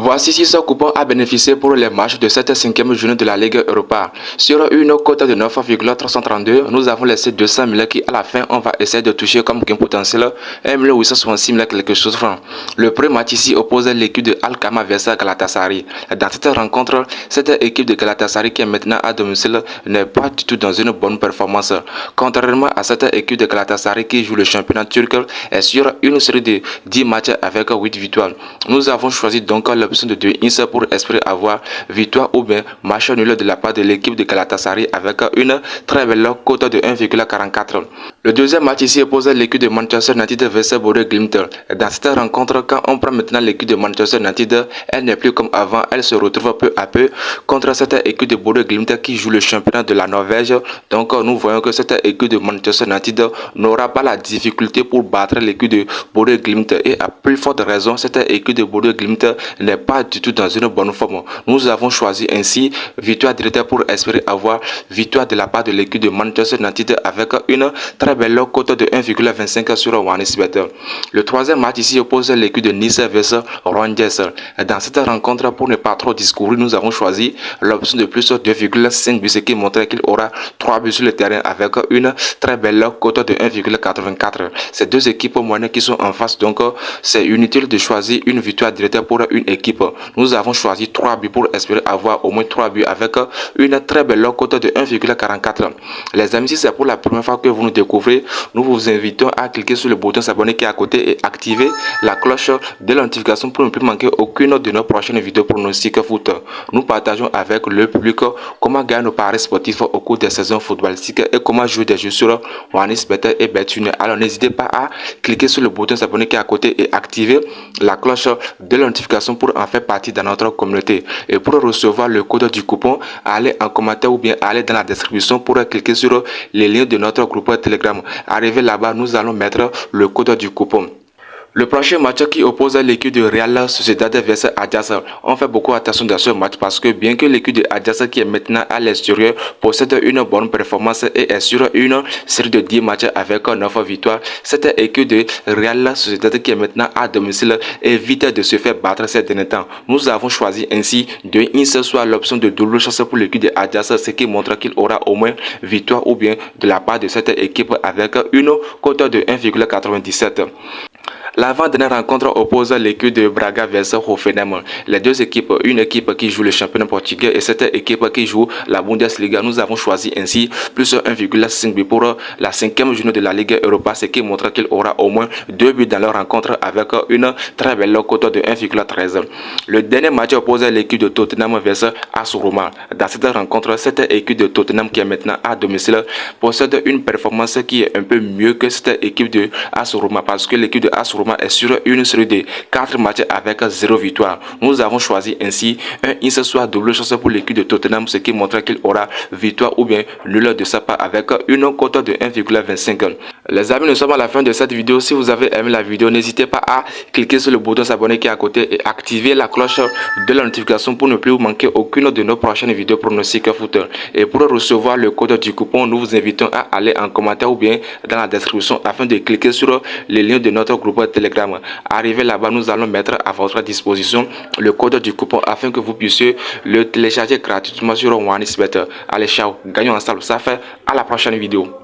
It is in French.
Voici 6 coupons à bénéficier pour les matchs de cette 5e journée de la Ligue Europa. Sur une cote de 9,332, nous avons laissé 200 000 qui à la fin on va essayer de toucher comme gain potentiel 1 866 000 quelque chose francs. Le premier match ici oppose l'équipe de Alkmaar versus Galatasaray. Dans cette rencontre, cette équipe de Galatasaray qui est maintenant à domicile n'est pas du tout dans une bonne performance. Contrairement à cette équipe de Galatasaray qui joue le championnat turc et sur une série de 10 matchs avec 8 victoires. Nous avons choisi donc l'option de 2-1 pour espérer avoir victoire ou bien match nul de la part de l'équipe de Galatasaray avec une très belle cote de 1,44. Le deuxième match ici oppose l'équipe de Manchester United versus Borussia Glimt. Dans cette rencontre, quand on prend maintenant l'équipe de Manchester United, elle n'est plus comme avant, elle se retrouve peu à peu contre cette équipe de Borussia Glimt qui joue le championnat de la Norvège. Donc nous voyons que cette équipe de Manchester United n'aura pas la difficulté pour battre l'équipe de Borussia Glimt et à plus forte raison, cette équipe de Borussia Glimt n'est pas du tout dans une bonne forme. Nous avons choisi ainsi victoire directe pour espérer avoir victoire de la part de l'équipe de Manchester United avec une très belle cote de 1,25 sur OneXBet. Le troisième match ici oppose l'équipe de Nice versus Rangers. Dans cette rencontre, pour ne pas trop discourir, nous avons choisi l'option de plus 2,5 buts, ce qui montre qu'il aura 3 buts sur le terrain avec une très belle cote de 1,84. Ces deux équipes moyennes qui sont en face, donc c'est inutile de choisir une victoire directe pour une équipe. Nous avons choisi 3 buts pour espérer avoir au moins 3 buts avec une très belle cote de 1,44. Les amis, si c'est pour la première fois que vous nous découvrez, nous vous invitons à cliquer sur le bouton s'abonner qui est à côté et activer la cloche de la notification pour ne plus manquer aucune de nos prochaines vidéos pronostiques foot. Nous partageons avec le public comment gagner nos paris sportifs au cours des saisons footballistiques et comment jouer des jeux sur OneXBet et Betune. Alors n'hésitez pas à cliquer sur le bouton s'abonner qui est à côté et activer la cloche de la notification pour en faire partie de notre communauté. Et pour recevoir le code du coupon, allez en commentaire ou bien allez dans la description pour cliquer sur les liens de notre groupe Telegram. Arrivé là-bas, nous allons mettre le code du coupon. Le prochain match qui oppose l'équipe de Real Sociedad versus Ajax. On fait beaucoup attention dans ce match parce que bien que l'équipe de Ajax qui est maintenant à l'extérieur possède une bonne performance et est sur une série de 10 matchs avec 9 victoires, cette équipe de Real Sociedad qui est maintenant à domicile évite de se faire battre ces derniers temps. Nous avons choisi ainsi de soit l'option de double chance pour l'équipe de Ajax, ce qui montre qu'il aura au moins victoire ou bien de la part de cette équipe avec une cote de 1,97. L'avant-dernière rencontre oppose l'équipe de Braga versus Hoffenheim. Les deux équipes, une équipe qui joue le championnat portugais et cette équipe qui joue la Bundesliga. Nous avons choisi ainsi plus 1,5 but pour la 5e journée de la Ligue Europa, ce qui montre qu'il aura au moins 2 buts dans leur rencontre avec une très belle cote de 1,13. Le dernier match oppose l'équipe de Tottenham versus AS Roma. Dans cette rencontre, cette équipe de Tottenham qui est maintenant à domicile possède une performance qui est un peu mieux que cette équipe de AS Roma parce que l'équipe de AS Roma est sur une série de 4 matchs avec 0 victoire. Nous avons choisi ainsi un soit double chance pour l'équipe de Tottenham, ce qui montre qu'il aura victoire ou bien nul de sa part avec une cote de 1,25. Les amis, nous sommes à la fin de cette vidéo. Si vous avez aimé la vidéo, n'hésitez pas à cliquer sur le bouton s'abonner qui est à côté et activer la cloche de la notification pour ne plus manquer aucune de nos prochaines vidéos pronostiques foot. Et pour recevoir le code du coupon, nous vous invitons à aller en commentaire ou bien dans la description afin de cliquer sur les liens de notre groupe Telegram. Arrivé là-bas, nous allons mettre à votre disposition le code du coupon afin que vous puissiez le télécharger gratuitement sur OneXBet. Allez, ciao, gagnons ensemble. Ça fait à la prochaine vidéo.